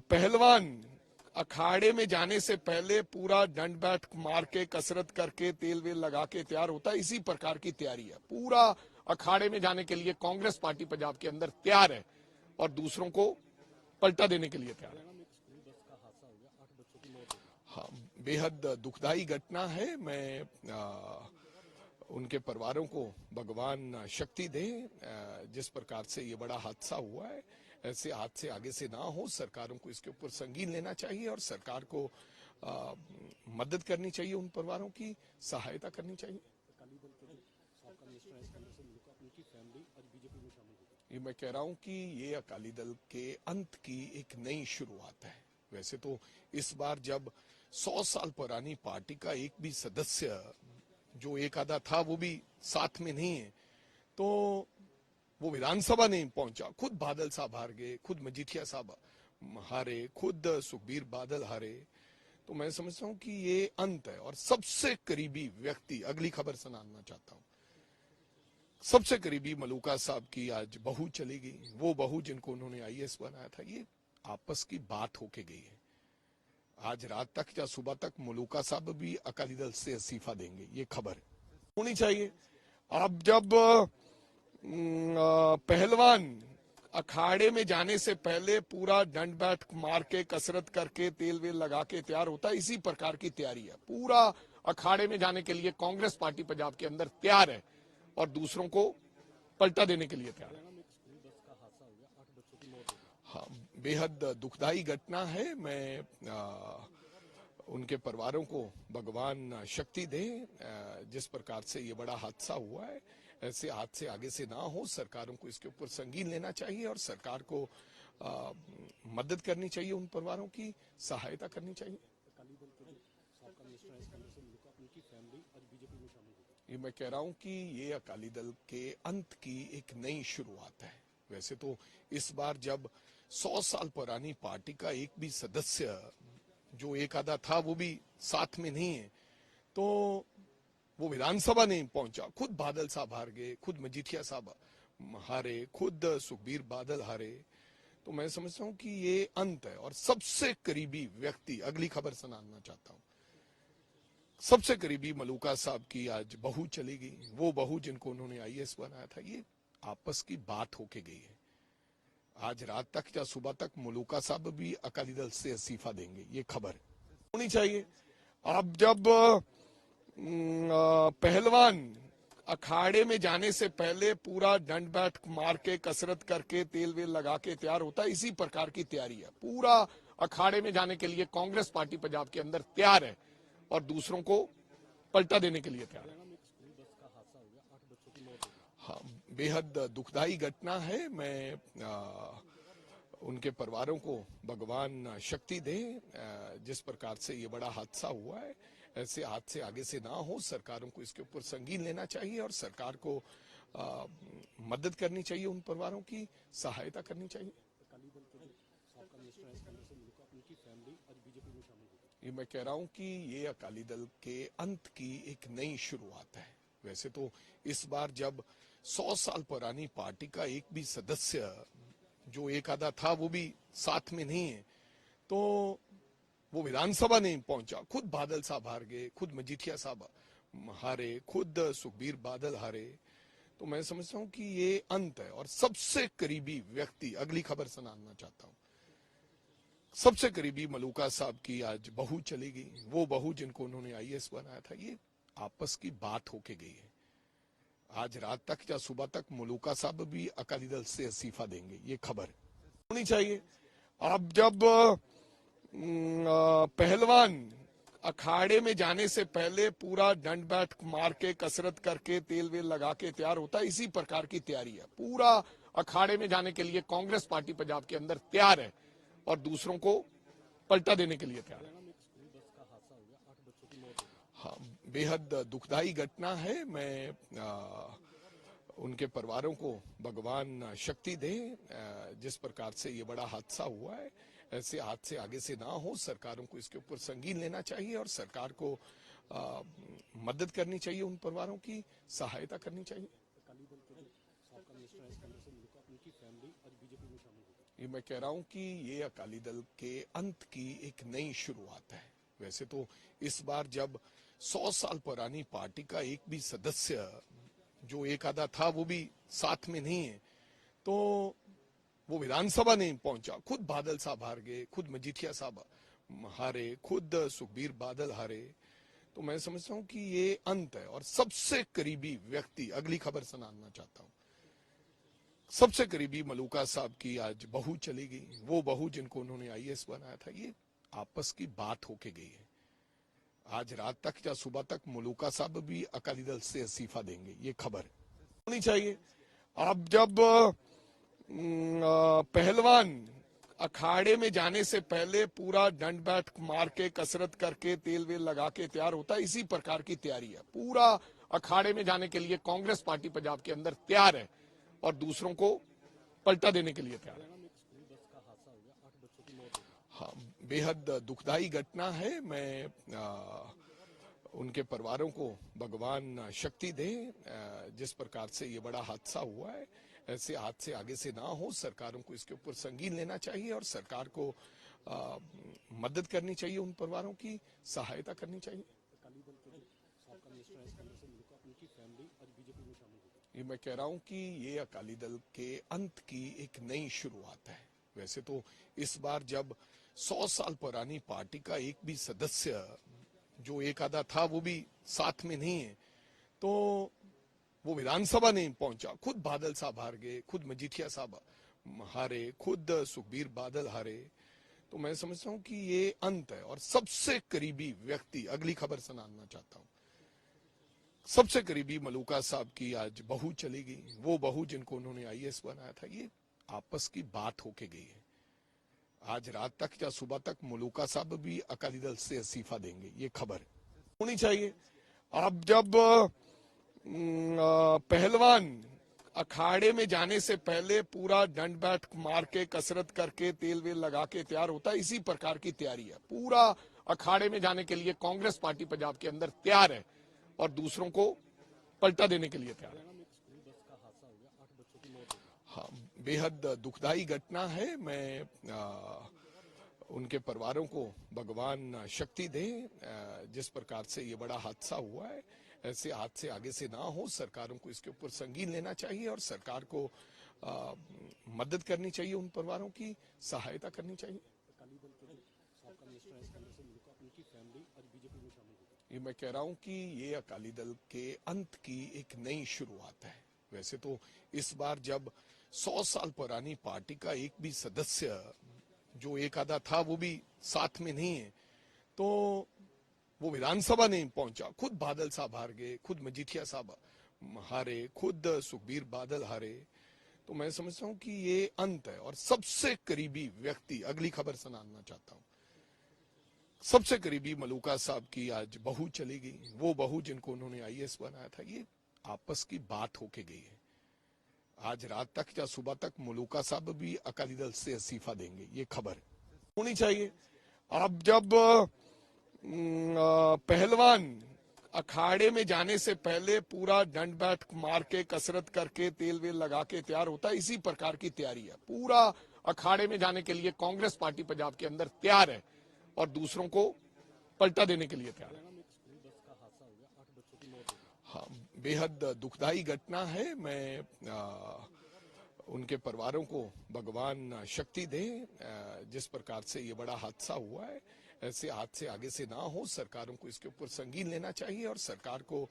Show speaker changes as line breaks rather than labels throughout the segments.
पहलवान अखाड़े में जाने से पहले पूरा दंड बैठ मार के कसरत करके तेल वेल लगा के तैयार होता है, इसी प्रकार की तैयारी है। पूरा अखाड़े में जाने के लिए कांग्रेस पार्टी पंजाब के अंदर तैयार है और दूसरों को पलटा देने के लिए तैयार है। हाँ, बेहद दुखदाई घटना है। मैं उनके परिवारों को भगवान शक्ति दे। जिस प्रकार से ये बड़ा हादसा हुआ है, ऐसे हादसे आगे से ना हो। सरकारों को इसके ऊपर संगीन लेना चाहिए और सरकार को मदद करनी चाहिए, उन परिवारों की सहायता करनी चाहिए। ये मैं कह रहा हूं कि ये अकाली दल के अंत की एक नई शुरुआत है। वैसे तो इस बार जब 100 साल पुरानी पार्टी का एक भी सदस्य, जो एक आधा था वो भी साथ में नहीं है, तो वो विधानसभा नहीं पहुंचा। खुद बादल साहब हार गए, खुद मजीठिया साहब हारे, खुद सुखबीर बादल हारे। तो मैं समझता हूं कि ये अंत है। और सबसे करीबी व्यक्ति, अगली खबर सुनाना चाहता हूं, सबसे करीबी मलूका साहब की आज बहू चली गई। वो बहू जिनको उन्होंने आईएएस बनाया था, ये आपस की बात होके गई है। आज रात तक या सुबह तक मलूका साहब भी अकाली दल से इस्तीफा देंगे, ये खबर होनी चाहिए। अब जब पहलवान अखाड़े में जाने से पहले पूरा दंड बैठ मार के कसरत करके तेल वेल लगा के तैयार होता है, इसी प्रकार की तैयारी है। पूरा अखाड़े में जाने के लिए कांग्रेस पार्टी पंजाब के अंदर तैयार है और दूसरों को पलटा देने के लिए तैयार है। हाँ, बेहद दुखदाई घटना है। मैं उनके परिवारों को भगवान शक्ति दे। जिस प्रकार से ये बड़ा हादसा हुआ है, ऐसे हादसे आगे से ना हो। सरकारों को इसके ऊपर संगीन लेना चाहिए और सरकार को मदद करनी चाहिए, उन परिवारों की सहायता करनी चाहिए। ये मैं कह रहा हूं कि ये अकाली दल के अंत की एक नई शुरुआत है। वैसे तो इस बार जब 100 साल पुरानी पार्टी का एक भी सदस्य, जो एक आधा था वो भी साथ में नहीं है, तो वो विधानसभा नहीं पहुंचा। खुद बादल साहब हार गए, खुद मजीठिया साहब हारे, खुद सुखबीर बादल हारे। तो मैं समझता हूं कि ये अंत है। और सबसे करीबी व्यक्ति, अगली खबर सुनाना चाहता हूं, सबसे करीबी मलूका साहब की आज बहू चली गई। वो बहू जिनको उन्होंने आईएएस बनाया था, ये आपस की बात होके गई है। आज रात तक या सुबह तक मलूका साहब भी अकाली दल से इस्तीफा देंगे, ये खबर होनी चाहिए। अब जब पहलवान अखाड़े में जाने से पहले पूरा दंड बैठ मार के कसरत करके तेल वेल लगा के तैयार होता है, इसी प्रकार की तैयारी है। पूरा अखाड़े में जाने के लिए कांग्रेस पार्टी पंजाब के अंदर तैयार है और दूसरों को पलटा देने के लिए तैयार है। हाँ, बेहद दुखदाई घटना है। मैं उनके परिवारों को भगवान शक्ति दे। जिस प्रकार से ये बड़ा हादसा हुआ है, ऐसे हादसे आगे से ना हो। सरकारों को इसके ऊपर संगीन लेना चाहिए और सरकार को मदद करनी चाहिए, उन परिवारों की सहायता करनी चाहिए। ये मैं कह रहा हूं कि ये अकाली दल के अंत की एक नई शुरुआत है। वैसे तो इस बार जब 100 साल पुरानी पार्टी का एक भी सदस्य, जो एक आधा था वो भी साथ में नहीं है, तो वो विधानसभा नहीं पहुंचा। खुद बादल साहब हार गए, खुद मजीठिया साहब हारे, खुद सुखबीर बादल हारे। तो मैं समझता हूं कि ये अंत है। और सबसे करीबी व्यक्ति, अगली खबर सुनाना चाहता हूं, सबसे करीबी मलूका साहब की आज बहू चली गई। वो बहू जिनको उन्होंने आईएएस बनाया था, ये आपस की बात होके गई है। आज रात तक या सुबह तक मलूका साहब भी अकाली दल से इस्तीफा देंगे, ये खबर होनी चाहिए। अब जब पहलवान अखाड़े में जाने से पहले पूरा दंड बैठ मार के कसरत करके तेल वेल लगा के तैयार होता है, इसी प्रकार की तैयारी है। पूरा अखाड़े में जाने के लिए कांग्रेस पार्टी पंजाब के अंदर तैयार है और दूसरों को पलटा देने के लिए तैयार है। हाँ, बेहद दुखदाई घटना है। मैं उनके परिवारों को भगवान शक्ति दे। जिस प्रकार से ये बड़ा हादसा हुआ है, ऐसे हादसे आगे से ना हो। सरकारों को इसके ऊपर संगीन लेना चाहिए और सरकार को मदद करनी चाहिए, उन परिवारों की सहायता करनी चाहिए। ये मैं कह रहा हूं कि ये अकाली दल के अंत की एक नई शुरुआत है। वैसे तो इस बार जब 100 साल पुरानी पार्टी का एक भी सदस्य जो एक आधा था वो भी साथ में नहीं है, तो वो विधानसभा नहीं पहुंचा। खुद बादल साहब हार गए, खुद मजीठिया साहब हारे, खुद सुखबीर बादल हारे। तो मैं समझता हूं कि ये अंत है। और सबसे करीबी व्यक्ति, अगली खबर सुनाना चाहता हूं, सबसे करीबी मलूका साहब की आज बहू चली गई। वो बहू जिनको उन्होंने आईएएस बनाया था, ये आपस की बात होके गई है। आज रात तक या सुबह तक मलूका साहब भी अकाली दल से इस्तीफा देंगे, ये खबर होनी चाहिए। अब जब पहलवान अखाड़े में जाने से पहले पूरा दंड बैठ मार के कसरत करके तेल वेल लगा के तैयार होता है, इसी प्रकार की तैयारी है। पूरा अखाड़े में जाने के लिए कांग्रेस पार्टी पंजाब के अंदर तैयार है और दूसरों को पलटा देने के लिए तैयार है। हाँ, बेहद दुखदाई घटना है। मैं उनके परिवारों को भगवान शक्ति दे। जिस प्रकार से ये बड़ा हादसा हुआ है, ऐसे हादसे आगे से ना हो। सरकारों को इसके ऊपर संगीन लेना चाहिए और सरकार को मदद करनी चाहिए, उन परिवारों की सहायता करनी चाहिए। ये मैं कह रहा हूं कि ये अकाली दल के अंत की एक नई शुरुआत है। वैसे तो इस बार जब 100 साल पुरानी पार्टी का एक भी सदस्य जो एक आधा था वो भी साथ में नहीं है, तो वो विधानसभा नहीं पहुंचा। खुद बादल साहब हार गए, खुद मजीठिया साहब हारे, खुद सुखबीर बादल हारे। तो मैं समझता हूं कि ये अंत है। और सबसे करीबी व्यक्ति, अगली खबर सुनाना चाहता हूं, सबसे करीबी मलूका साहब की आज बहू चली गई। वो बहू जिनको उन्होंने आईएएस बनाया था, ये आपस की बात होके गई है। आज रात तक या सुबह तक मलूका साहब भी अकाली दल से इस्तीफा देंगे, ये खबर होनी चाहिए। अब जब पहलवान अखाड़े में जाने से पहले पूरा दंड बैठ मार के कसरत करके तेल वेल लगा के तैयार होता है, इसी प्रकार की तैयारी है। पूरा अखाड़े में जाने के लिए कांग्रेस पार्टी पंजाब के अंदर तैयार है और दूसरों को पलटा देने के लिए तैयार है। हाँ, बेहद दुखदाई घटना है। मैं उनके परिवारों को भगवान शक्ति दे। जिस प्रकार से ये बड़ा हादसा हुआ है, ऐसे हादसे आगे से ना हो। सरकारों को इसके ऊपर संगीन लेना चाहिए और सरकार को मदद करनी चाहिए, उन परिवारों की सहायता करनी चाहिए। ये मैं कह रहा हूं कि ये अकाली दल के अंत की एक नई शुरुआत है। वैसे तो इस बार जब 100 साल पुरानी पार्टी का एक भी सदस्य जो एक आधा था वो भी साथ में नहीं है, तो वो विधानसभा नहीं पहुंचा। खुद बादल साहब हार गए, खुद मजीठिया साहब हारे, खुद सुखबीर बादल हारे। तो मैं समझता हूं कि ये अंत है। और सबसे करीबी व्यक्ति, अगली खबर सुनाना चाहता हूं, सबसे करीबी मलूका साहब की आज बहू चली गई। वो बहू जिनको उन्होंने आईएएस बनाया था, ये आपस की बात होके गई है। आज रात तक या सुबह तक मलूका साहब भी अकाली दल से इस्तीफा देंगे, ये खबर होनी चाहिए। अब जब पहलवान अखाड़े में जाने से पहले पूरा दंड बैठ मार के कसरत करके तेल वेल लगा के तैयार होता है, इसी प्रकार की तैयारी है। पूरा अखाड़े में जाने के लिए कांग्रेस पार्टी पंजाब के अंदर तैयार है और दूसरों को पलटा देने के लिए तैयार है। हाँ, बेहद दुखदाई घटना है। मैं उनके परिवारों को भगवान शक्ति दे। जिस प्रकार से ये बड़ा हादसा हुआ है, ऐसे हादसे आगे से ना हो। सरकारों को इसके ऊपर संगीन लेना चाहिए और सरकार को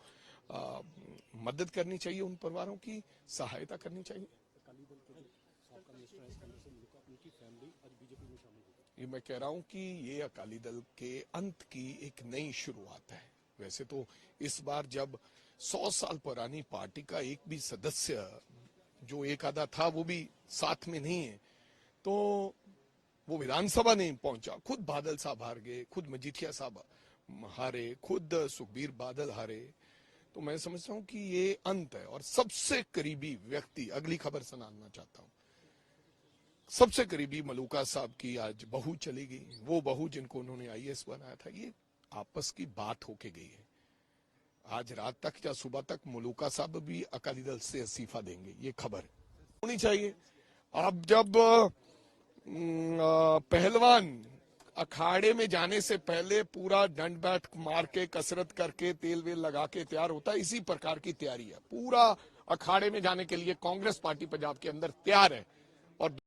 मदद करनी चाहिए, उन परिवारों की सहायता करनी चाहिए। ये मैं कह रहा हूं कि ये अकाली दल के अंत की एक नई शुरुआत है। वैसे तो इस बार जब 100 साल पुरानी पार्टी का एक भी सदस्य जो एक आधा था वो भी साथ में नहीं है, तो वो विधानसभा नहीं पहुंचा। खुद बादल साहब हार गए, खुद मजीठिया साहब हारे, खुद सुखबीर बादल हारे। तो मैं समझता हूं कि ये अंत है। और सबसे करीबी व्यक्ति, अगली खबर सुनाना चाहता हूं, सबसे करीबी मलूका साहब की आज बहू चली गई। वो बहू जिनको उन्होंने आईएएस बनाया था, ये आपस की बात होके गई है। आज रात तक या सुबह तक मलूका साहब भी अकाली दल से इस्तीफा देंगे, ये खबर होनी चाहिए। अब जब पहलवान अखाड़े में जाने से पहले पूरा दंड बैठ मार के कसरत करके तेल वेल लगा के तैयार होता है, इसी प्रकार की तैयारी है। पूरा अखाड़े में जाने के लिए कांग्रेस पार्टी पंजाब के अंदर तैयार है। और